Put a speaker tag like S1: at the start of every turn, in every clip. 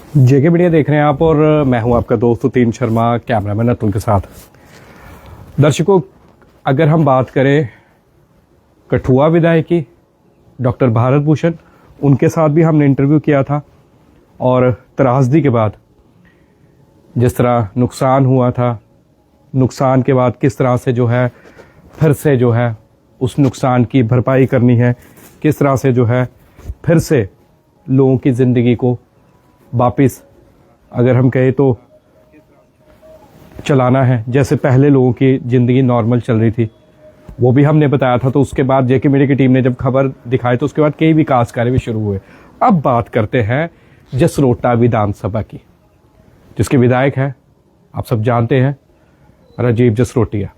S1: जेके media देख रहे हैं आप और मैं हूं आपका दोस्त उतीन शर्मा, कैमरामैन अतुल के साथ। दर्शकों, अगर हम बात करें कठुआ विधायक की, डॉक्टर भारत भूषण, उनके साथ भी हमने इंटरव्यू किया था और त्रासदी के बाद जिस तरह नुकसान हुआ था, नुकसान के बाद किस तरह से जो है फिर से जो है उस नुकसान की भरपाई करनी है, किस तरह से जो है फिर से लोगों की ज़िंदगी को वापिस अगर हम कहें तो चलाना है, जैसे पहले लोगों की ज़िंदगी नॉर्मल चल रही थी, वो भी हमने बताया था। तो उसके बाद जेके मीडिया की टीम ने जब खबर दिखाई तो उसके बाद कई विकास कार्य भी शुरू हुए। अब बात करते हैं जसरोटा विधानसभा की, जिसके विधायक हैं आप सब जानते हैं, राजीव जसरोटिया,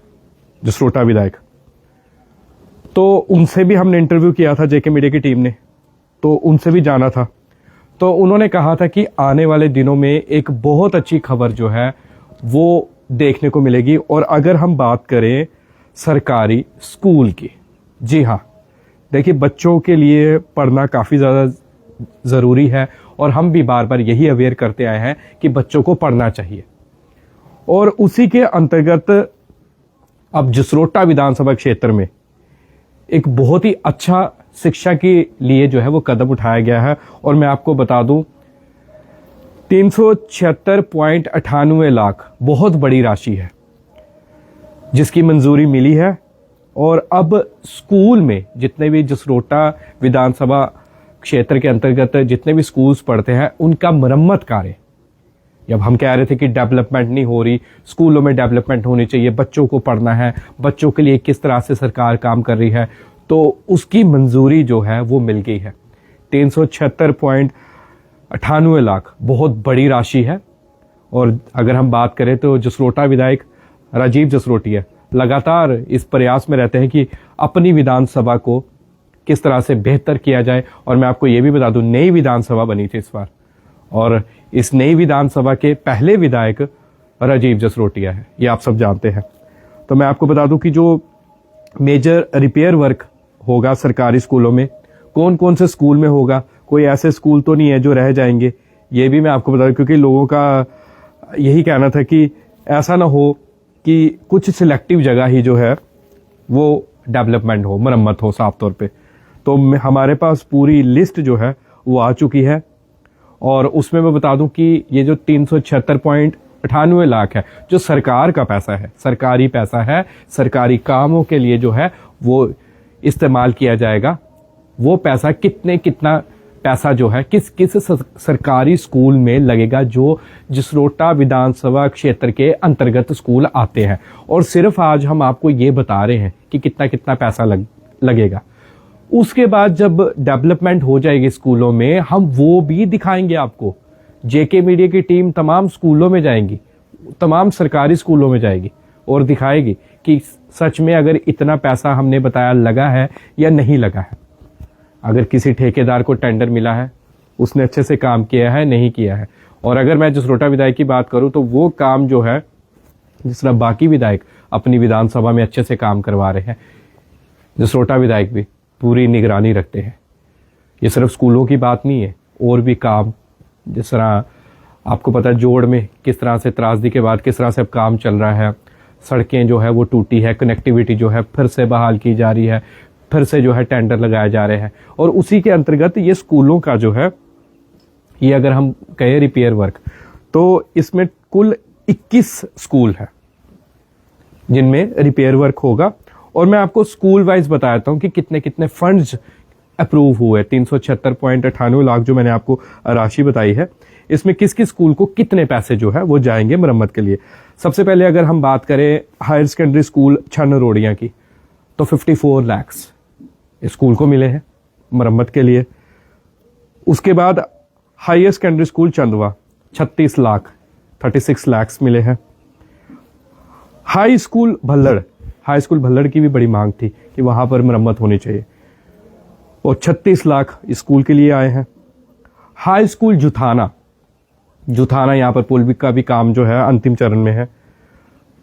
S1: जसरोटा विधायक। तो उनसे भी हमने इंटरव्यू किया था जेके मीडिया की टीम ने, तो उनसे भी जाना था। तो उन्होंने कहा था कि आने वाले दिनों में एक बहुत अच्छी खबर जो है वो देखने को मिलेगी। और अगर हम बात करें सरकारी स्कूल की, जी हाँ, देखिए बच्चों के लिए पढ़ना काफ़ी ज़्यादा ज़रूरी है और हम भी बार बार यही अवेयर करते आए हैं कि बच्चों को पढ़ना चाहिए। और उसी के अंतर्गत अब जसरोटा विधानसभा क्षेत्र में एक बहुत ही अच्छा शिक्षा के लिए जो है वो कदम उठाया गया है। और मैं आपको बता दूं 376.98 लाख बहुत बड़ी राशि है जिसकी मंजूरी मिली है। और अब स्कूल में जितने भी जसरोटा विधानसभा क्षेत्र के अंतर्गत जितने भी स्कूल्स पढ़ते हैं उनका मरम्मत कार्य, जब हम कह रहे थे कि डेवलपमेंट नहीं हो रही, स्कूलों में डेवलपमेंट होनी चाहिए, बच्चों को पढ़ना है, बच्चों के लिए किस तरह से सरकार काम कर रही है, तो उसकी मंजूरी जो है वो मिल गई है। 376.98 लाख बहुत बड़ी राशि है। और अगर हम बात करें तो जसरोटा विधायक राजीव जसरोटिया लगातार इस प्रयास में रहते हैं कि अपनी विधानसभा को किस तरह से बेहतर किया जाए। और मैं आपको ये भी बता दूं, नई विधानसभा बनी थी इस बार, और इस नई विधानसभा के पहले विधायक राजीव जसरोटिया है, ये आप सब जानते हैं। तो मैं आपको बता दूं कि जो मेजर रिपेयर वर्क होगा सरकारी स्कूलों में, कौन कौन से स्कूल में होगा, कोई ऐसे स्कूल तो नहीं है जो रह जाएंगे, ये भी मैं आपको बता दूं, क्योंकि लोगों का यही कहना था कि ऐसा ना हो कि कुछ सिलेक्टिव जगह ही जो है वो डेवलपमेंट हो, मरम्मत हो साफ तौर पे। तो हमारे पास पूरी लिस्ट जो है वो आ चुकी है। और उसमें मैं बता दूं कि ये जो 376.98 लाख है जो सरकार का पैसा है, सरकारी पैसा है, सरकारी कामों के लिए जो है वो इस्तेमाल किया जाएगा। वो पैसा कितना पैसा जो है किस किस सरकारी स्कूल में लगेगा जो जसरोटा विधानसभा क्षेत्र के अंतर्गत स्कूल आते हैं। और सिर्फ आज हम आपको ये बता रहे हैं कि कितना पैसा लगेगा। उसके बाद जब डेवलपमेंट हो जाएगी स्कूलों में, हम वो भी दिखाएंगे आपको। जेके मीडिया की टीम तमाम स्कूलों में जाएंगी, तमाम सरकारी स्कूलों में जाएगी और दिखाएगी कि सच में अगर इतना पैसा हमने बताया लगा है या नहीं लगा है। अगर किसी ठेकेदार को टेंडर मिला है, उसने अच्छे से काम किया है, नहीं किया है। और अगर मैं जसरोटा विधायक की बात करूं तो वो काम जो है जिस तरह बाकी विधायक अपनी विधानसभा में अच्छे से काम करवा रहे हैं, जसरोटा विधायक भी पूरी निगरानी रखते हैं। ये सिर्फ स्कूलों की बात नहीं है, और भी काम, जिस तरह आपको पता है जोड़ में किस तरह से त्रासदी के बाद किस तरह से अब काम चल रहा है, सड़कें जो है वो टूटी है, कनेक्टिविटी जो है फिर से बहाल की जा रही है, फिर से जो है टेंडर लगाए जा रहे हैं। और उसी के अंतर्गत ये स्कूलों का जो है, ये अगर हम कहें रिपेयर वर्क, तो इसमें कुल 21 स्कूल है जिनमें रिपेयर वर्क होगा। और मैं आपको स्कूल वाइज बताता हूं कि कितने फंड्स अप्रूव हुए। 376.98 लाख जो मैंने आपको राशि बताई है, इसमें किस किस स्कूल को कितने पैसे जो है वो जाएंगे मरम्मत के लिए। सबसे पहले अगर हम बात करें हायर सेकेंडरी स्कूल छन्न रोड़ियां की, तो 54 लाख स्कूल को मिले हैं मरम्मत के लिए। उसके बाद हायर सेकेंडरी स्कूल चंदवा 36 लाख 36 लाख मिले हैं। हाई स्कूल भल्लड़ की भी बड़ी मांग थी कि वहां पर मरम्मत होनी चाहिए, और 36 लाख स्कूल के लिए आए हैं। हाई स्कूल जुथाना यहाँ पर पुल का भी काम जो है अंतिम चरण में है,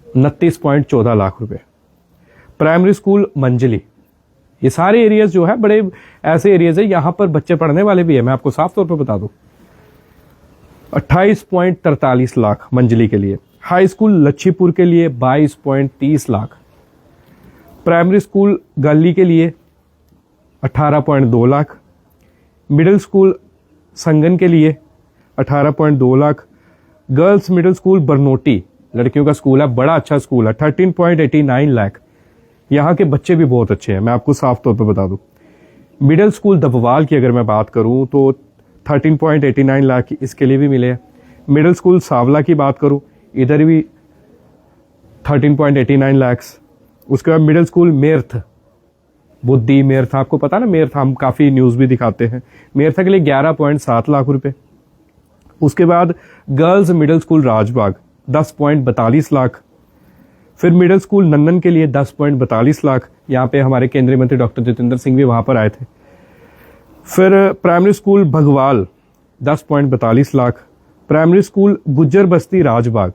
S1: 29.14 लाख रुपए। प्राइमरी स्कूल मंजली, ये सारे एरियाज जो है बड़े ऐसे एरियाज है, यहां पर बच्चे पढ़ने वाले भी है, मैं आपको साफ तौर पर बता दूं। 28.43 लाख मंजली के लिए। हाई स्कूल लच्छीपुर के लिए 22.30 लाख। प्राइमरी स्कूल गली के लिए 18.2 लाख। मिडिल स्कूल संगन के लिए 18.2 lakh. Girls middle school Barnoti लड़कियों का स्कूल है, बड़ा अच्छा स्कूल है, 13.89 लाख। यहाँ के बच्चे भी बहुत अच्छे हैं, मैं आपको साफ तौर पर बता दूं। मिडिल स्कूल दबवाल की अगर मैं बात करूं तो 13.89 लाख इसके लिए भी मिले हैं। मिडिल स्कूल सावला की बात करूं, इधर भी 13.89 लाख। उसके बाद मिडिल स्कूल मेर्थ, बुद्धि मेर्थ, आपको पता ना मेर्थ, हम काफ़ी न्यूज़ भी दिखाते हैं। मेर्थ के लिए 11.7 लाख रुपए। उसके बाद girls middle school Rajbagh 10.42 lakh. फिर मिडिल स्कूल नन्नन के लिए 10.42 लाख। यहाँ पे हमारे केंद्रीय मंत्री डॉक्टर जितेंद्र सिंह भी वहाँ पर आए थे। फिर primary school Bhagwal 10.42 lakh. Primary school Gujjar Basti Rajbagh,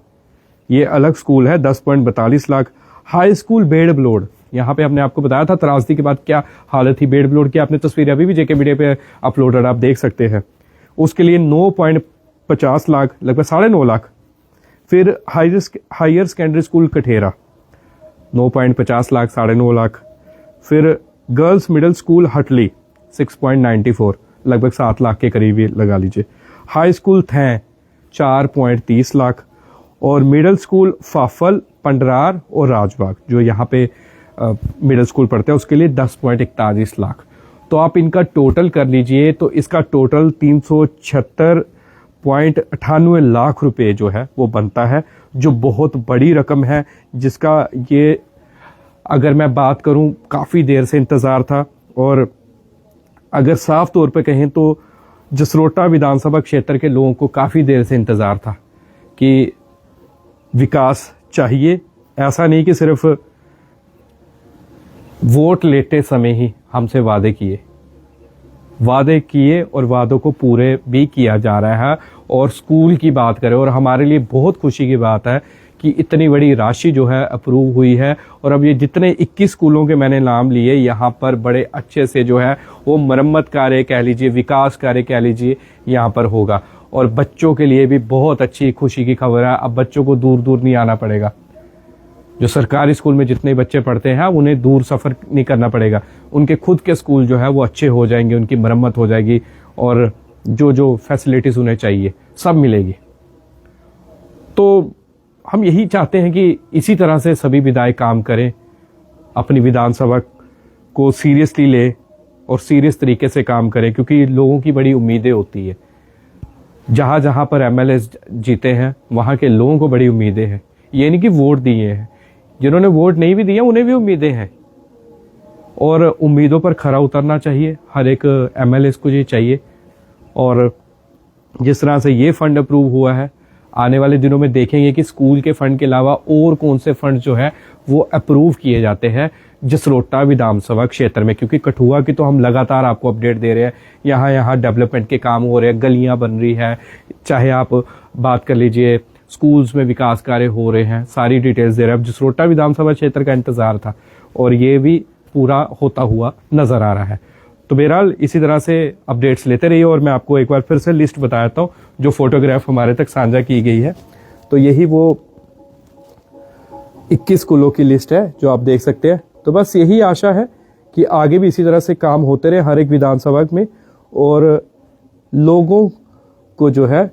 S1: ये अलग स्कूल है, 10.42 लाख। हाई स्कूल बेड़ बलोड, यहाँ पे हमने आपको बताया था त्रासदी के बाद क्या हालत थी बेड़ बलोड की, आपने तस्वीर अभी भी जेके मीडिया पे अपलोडेड आप देख सकते हैं। उसके लिए 9.50 लाख, लगभग 9.5 लाख। फिर higher secondary school Kathera 9.50 lakh, 9.5 lakh. फिर गर्ल्स मिडिल स्कूल हटली 6.94, लगभग 7 लाख के करीब ही लगा लीजिए। हाई स्कूल थैं 4.30 लाख। और मिडिल स्कूल फाफल, पंडरार और राजबाग जो यहाँ पे मिडिल स्कूल पढ़ते हैं उसके लिए 10.41 लाख। तो आप इनका टोटल कर लीजिए तो इसका टोटल 376.98 लाख रुपए जो है वो बनता है, जो बहुत बड़ी रकम है, जिसका ये अगर मैं बात करूं काफ़ी देर से इंतज़ार था। और अगर साफ तौर पे कहें तो जसरोटा विधानसभा क्षेत्र के लोगों को काफ़ी देर से इंतज़ार था कि विकास चाहिए। ऐसा नहीं कि सिर्फ वोट लेते समय ही हमसे वादे किए और वादों को पूरे भी किया जा रहा है। और स्कूल की बात करें, और हमारे लिए बहुत खुशी की बात है कि इतनी बड़ी राशि जो है अप्रूव हुई है। और अब ये जितने 21 स्कूलों के मैंने नाम लिए, यहाँ पर बड़े अच्छे से जो है वो मरम्मत कार्य कह लीजिए, विकास कार्य कह लीजिए, यहाँ पर होगा। और बच्चों के लिए भी बहुत अच्छी खुशी की खबर है, अब बच्चों को दूर दूर नहीं आना पड़ेगा। जो सरकारी स्कूल में जितने बच्चे पढ़ते हैं उन्हें दूर सफ़र नहीं करना पड़ेगा, उनके खुद के स्कूल जो है वो अच्छे हो जाएंगे, उनकी मरम्मत हो जाएगी और जो जो फैसिलिटीज़ उन्हें चाहिए सब मिलेगी। तो हम यही चाहते हैं कि इसी तरह से सभी विधायक काम करें, अपनी विधानसभा को सीरियसली ले और सीरियस तरीके से काम करें, क्योंकि लोगों की बड़ी उम्मीदें होती है। जहाँ जहाँ पर एमएलए जीते हैं वहाँ के लोगों को बड़ी उम्मीदें हैं। ये नहीं कि वोट दिए हैं, जिन्होंने वोट नहीं भी दिए उन्हें भी उम्मीदें हैं, और उम्मीदों पर खरा उतरना चाहिए हर एक एमएलए को ये चाहिए। और जिस तरह से ये फंड अप्रूव हुआ है, आने वाले दिनों में देखेंगे कि स्कूल के फंड के अलावा और कौन से फंड जो है वो अप्रूव किए जाते हैं जसरोटा विधानसभा क्षेत्र में। क्योंकि कठुआ की तो हम लगातार आपको अपडेट दे रहे हैं, यहाँ डेवलपमेंट के काम हो रहे हैं, गलियां बन रही है, चाहे आप बात कर लीजिए स्कूल्स में विकास कार्य हो रहे हैं, सारी डिटेल्स दे रहे हैं। अब जसरोटा विधानसभा क्षेत्र का इंतजार था और ये भी पूरा होता हुआ नजर आ रहा है। तो बहरहाल इसी तरह से अपडेट्स लेते रहिए। और मैं आपको एक बार फिर से लिस्ट बताता हूँ जो फोटोग्राफ हमारे तक साझा की गई है। तो यही वो 21 स्कूलों की लिस्ट है जो आप देख सकते हैं। तो बस यही आशा है कि आगे भी इसी तरह से काम होते रहे हर एक विधानसभा में, और लोगों को जो है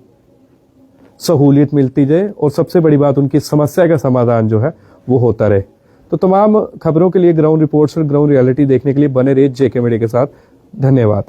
S1: सहूलियत मिलती जाए, और सबसे बड़ी बात उनकी समस्या का समाधान जो है वो होता रहे। तो तमाम खबरों के लिए, ग्राउंड रिपोर्ट्स और ग्राउंड रियलिटी देखने के लिए बने रहिए जेके मीडिया के साथ। धन्यवाद।